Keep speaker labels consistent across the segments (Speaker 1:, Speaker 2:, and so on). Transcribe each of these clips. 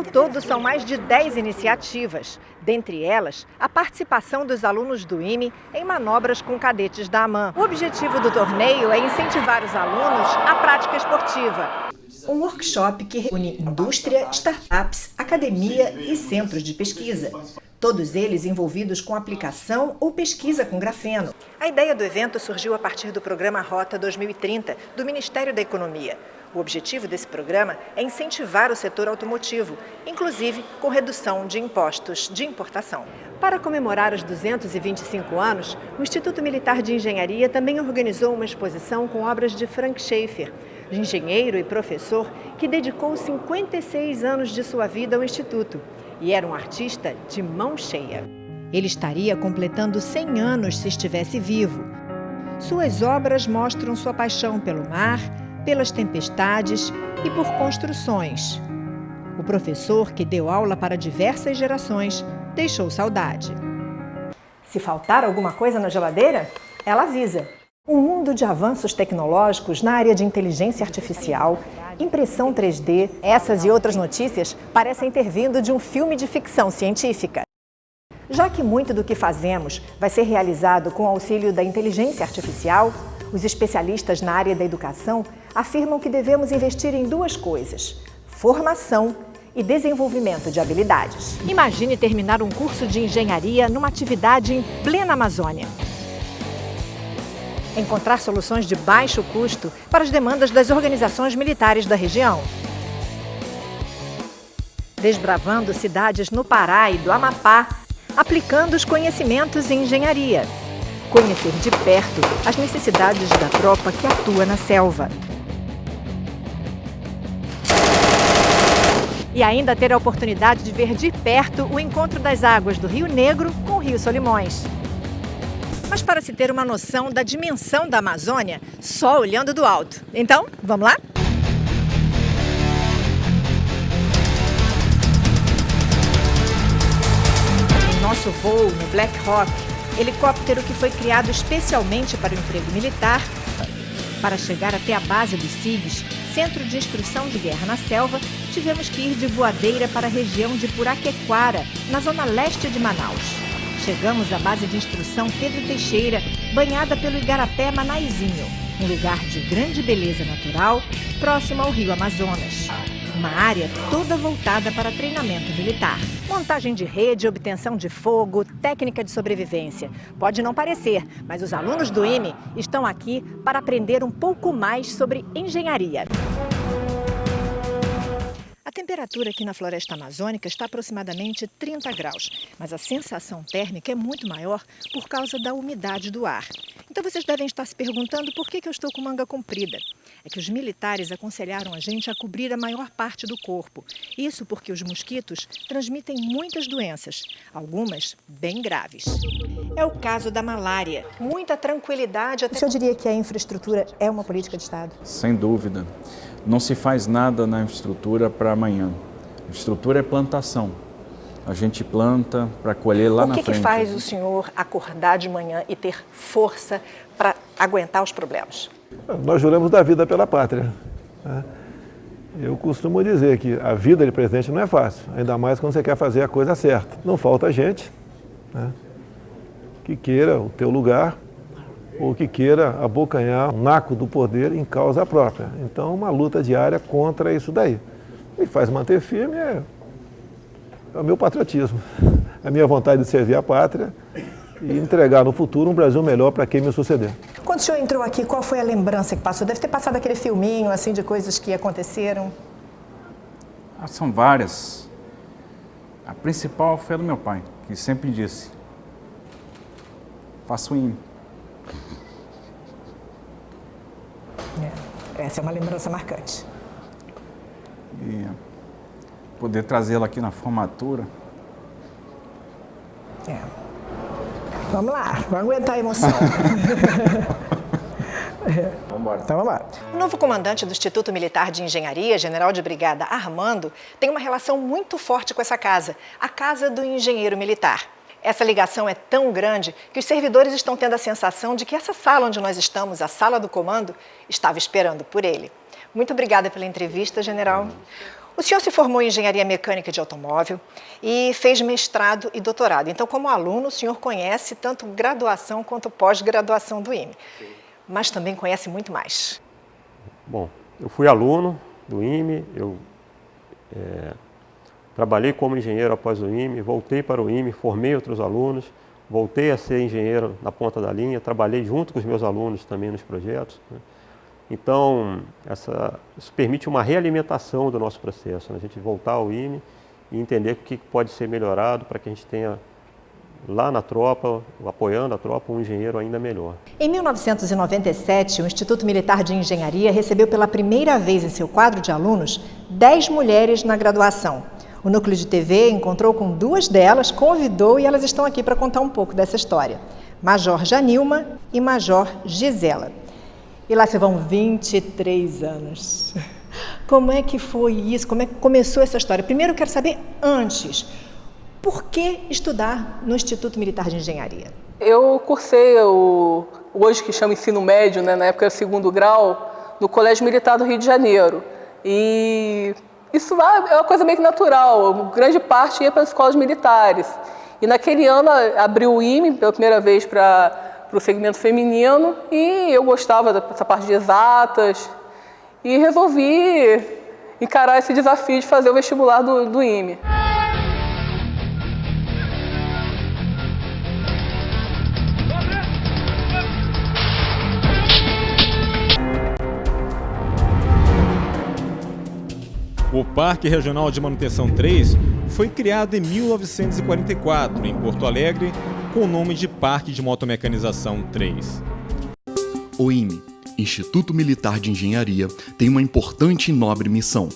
Speaker 1: Ao todo, são mais de 10 iniciativas. Dentre elas, a participação dos alunos do IME em manobras com cadetes da AMAN. O objetivo do torneio é incentivar os alunos à prática esportiva. Um workshop que reúne indústria, startups, academia e centros de pesquisa. Todos eles envolvidos com aplicação ou pesquisa com grafeno. A ideia do evento surgiu a partir do programa Rota 2030, do Ministério da Economia. O objetivo desse programa é incentivar o setor automotivo, inclusive com redução de impostos de importação. Para comemorar os 225 anos, o Instituto Militar de Engenharia também organizou uma exposição com obras de Frank Schaeffer, engenheiro e professor que dedicou 56 anos de sua vida ao Instituto e era um artista de mão cheia. Ele estaria completando 100 anos se estivesse vivo. Suas obras mostram sua paixão pelo mar, pelas tempestades e por construções. O professor, que deu aula para diversas gerações, deixou saudade. Se faltar alguma coisa na geladeira, ela avisa. Um mundo de avanços tecnológicos na área de inteligência artificial, impressão 3D, essas e outras notícias parecem ter vindo de um filme de ficção científica. Já que muito do que fazemos vai ser realizado com o auxílio da inteligência artificial, os especialistas na área da educação afirmam que devemos investir em duas coisas: formação e desenvolvimento de habilidades. Imagine terminar um curso de engenharia numa atividade em plena Amazônia. Encontrar soluções de baixo custo para as demandas das organizações militares da região. Desbravando cidades no Pará e do Amapá, aplicando os conhecimentos em engenharia. Conhecer de perto as necessidades da tropa que atua na selva. E ainda ter a oportunidade de ver de perto o encontro das águas do Rio Negro com o Rio Solimões. Mas para se ter uma noção da dimensão da Amazônia, só olhando do alto. Então, vamos lá? Nosso voo no Black Hawk, helicóptero que foi criado especialmente para o emprego militar, para chegar até a base do CIGS, Centro de Instrução de Guerra na Selva, tivemos que ir de voadeira para a região de Puraquequara, na zona leste de Manaus. Chegamos à base de instrução Pedro Teixeira, banhada pelo Igarapé Manaizinho, um lugar de grande beleza natural, próximo ao rio Amazonas. Uma área toda voltada para treinamento militar. Montagem de rede, obtenção de fogo, técnica de sobrevivência. Pode não parecer, mas os alunos do IME estão aqui para aprender um pouco mais sobre engenharia. A temperatura aqui na floresta amazônica está aproximadamente 30 graus, mas a sensação térmica é muito maior por causa da umidade do ar. Então vocês devem estar se perguntando por que eu estou com manga comprida. É que os militares aconselharam a gente a cobrir a maior parte do corpo. Isso porque os mosquitos transmitem muitas doenças, algumas bem graves. É o caso da malária. Muita tranquilidade. O senhor diria que a infraestrutura é uma política de Estado?
Speaker 2: Sem dúvida. Não se faz nada na infraestrutura para amanhã. A infraestrutura é plantação. A gente planta para colher lá na frente.
Speaker 1: O que faz o senhor acordar de manhã e ter força para aguentar os problemas?
Speaker 3: Nós juramos dar vida pela pátria. Eu costumo dizer que a vida de presidente não é fácil, ainda mais quando você quer fazer a coisa certa. Não falta gente que queira o teu lugar ou que queira abocanhar um naco do poder em causa própria. Então, uma luta diária contra isso daí. Me faz manter firme é o meu patriotismo, a minha vontade de servir a pátria e entregar no futuro um Brasil melhor para quem me suceder.
Speaker 1: Quando o senhor entrou aqui, qual foi a lembrança que passou? Deve ter passado aquele filminho assim de coisas que aconteceram.
Speaker 2: São várias. A principal foi a do meu pai, que sempre disse: faça o IME.
Speaker 1: Essa é uma lembrança marcante.
Speaker 2: E poder trazê-la aqui na formatura.
Speaker 1: Vamos lá, vamos aguentar a emoção.
Speaker 2: Vamos embora.
Speaker 1: Então vamos lá. O novo comandante do Instituto Militar de Engenharia, general de brigada Armando, tem uma relação muito forte com essa casa, a Casa do Engenheiro Militar. Essa ligação é tão grande que os servidores estão tendo a sensação de que essa sala onde nós estamos, a sala do comando, estava esperando por ele. Muito obrigada pela entrevista, general. O senhor se formou em engenharia mecânica de automóvel e fez mestrado e doutorado. Então, como aluno, o senhor conhece tanto graduação quanto pós-graduação do IME. Sim. Mas também conhece muito mais.
Speaker 4: Bom, eu fui aluno do IME, eu trabalhei como engenheiro após o IME, voltei para o IME, formei outros alunos, voltei a ser engenheiro na ponta da linha, trabalhei junto com os meus alunos também nos projetos, né? Então, isso permite uma realimentação do nosso processo, né? A gente voltar ao IME e entender o que pode ser melhorado para que a gente tenha lá na tropa, apoiando a tropa, um engenheiro ainda melhor.
Speaker 1: Em 1997, o Instituto Militar de Engenharia recebeu pela primeira vez em seu quadro de alunos 10 mulheres na graduação. O Núcleo de TV encontrou com 2 delas, convidou e elas estão aqui para contar um pouco dessa história. Major Janilma e Major Gisela. E lá se vão 23 anos. Como é que foi isso? Como é que começou essa história? Primeiro eu quero saber antes, por que estudar no Instituto Militar de Engenharia?
Speaker 5: Eu cursei hoje que chama ensino médio, né, na época era 2º grau, no Colégio Militar do Rio de Janeiro. E isso é uma coisa meio que natural, grande parte ia para as escolas militares. E naquele ano abriu o IME pela primeira vez para o segmento feminino e eu gostava dessa parte de exatas e resolvi encarar esse desafio de fazer o vestibular do IME.
Speaker 6: O Parque Regional de Manutenção 3 foi criado em 1944, em Porto Alegre, com o nome de Parque de Motomecanização 3.
Speaker 7: O IME, Instituto Militar de Engenharia, tem uma importante e nobre missão: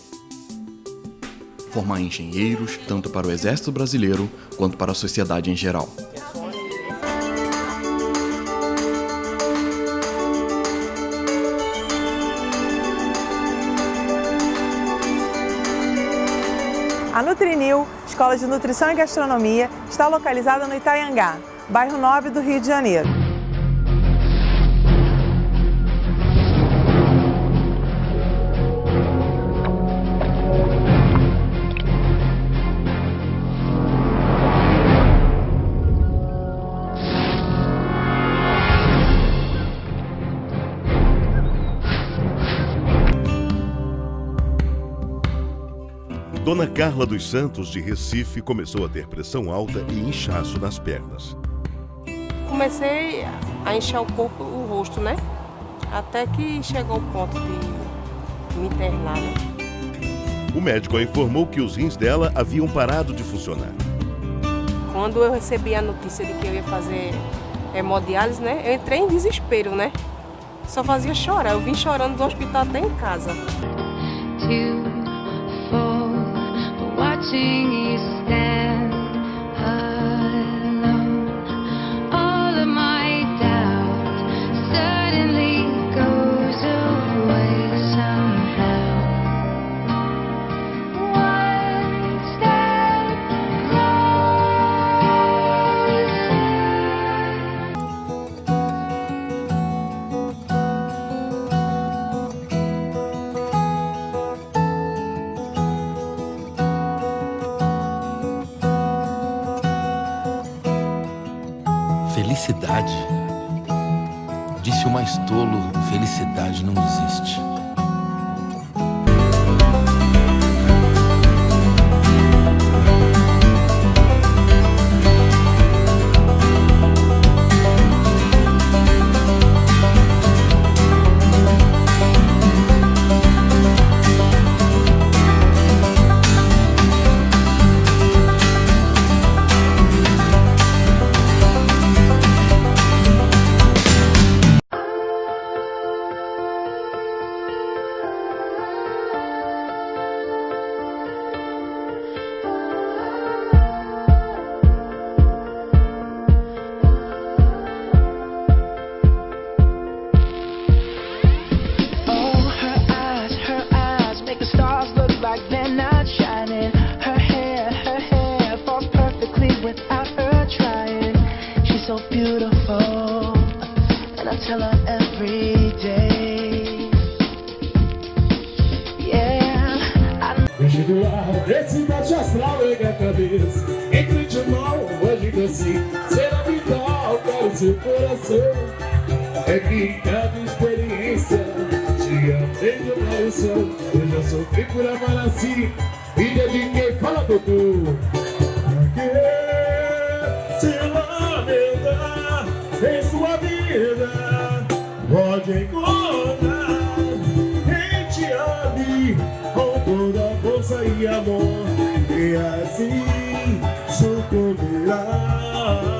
Speaker 7: formar engenheiros tanto para o Exército Brasileiro quanto para a sociedade em geral.
Speaker 8: A Nutrinil, Escola de Nutrição e Gastronomia, está localizada no Itaiangá, bairro Nobre do Rio de Janeiro.
Speaker 9: Dona Carla dos Santos, de Recife, começou a ter pressão alta e inchaço nas pernas.
Speaker 10: Comecei a inchar o corpo, o rosto, né? Até que chegou o ponto de me internar.
Speaker 9: O médico informou que os rins dela haviam parado de funcionar.
Speaker 10: Quando eu recebi a notícia de que eu ia fazer hemodiálise, né? Eu entrei em desespero, né? Só fazia chorar. Eu vim chorando do hospital até em casa.
Speaker 11: Watching you stand alone, all of my doubt suddenly goes away somehow. One step
Speaker 12: Felicidade? Disse o mais tolo, felicidade não existe.
Speaker 13: Fugindo lá, esse bate astral pega a cabeça. Entre de mal, hoje que assim será vital para o seu coração. É que em cada experiência te amei de uma lição. Eu já sofri por amar assim e dediquei, fala doutor. Pra que se lamentar em sua vida? Pode encontrar quem te ame com toda a força e amor, e assim sucumbirá.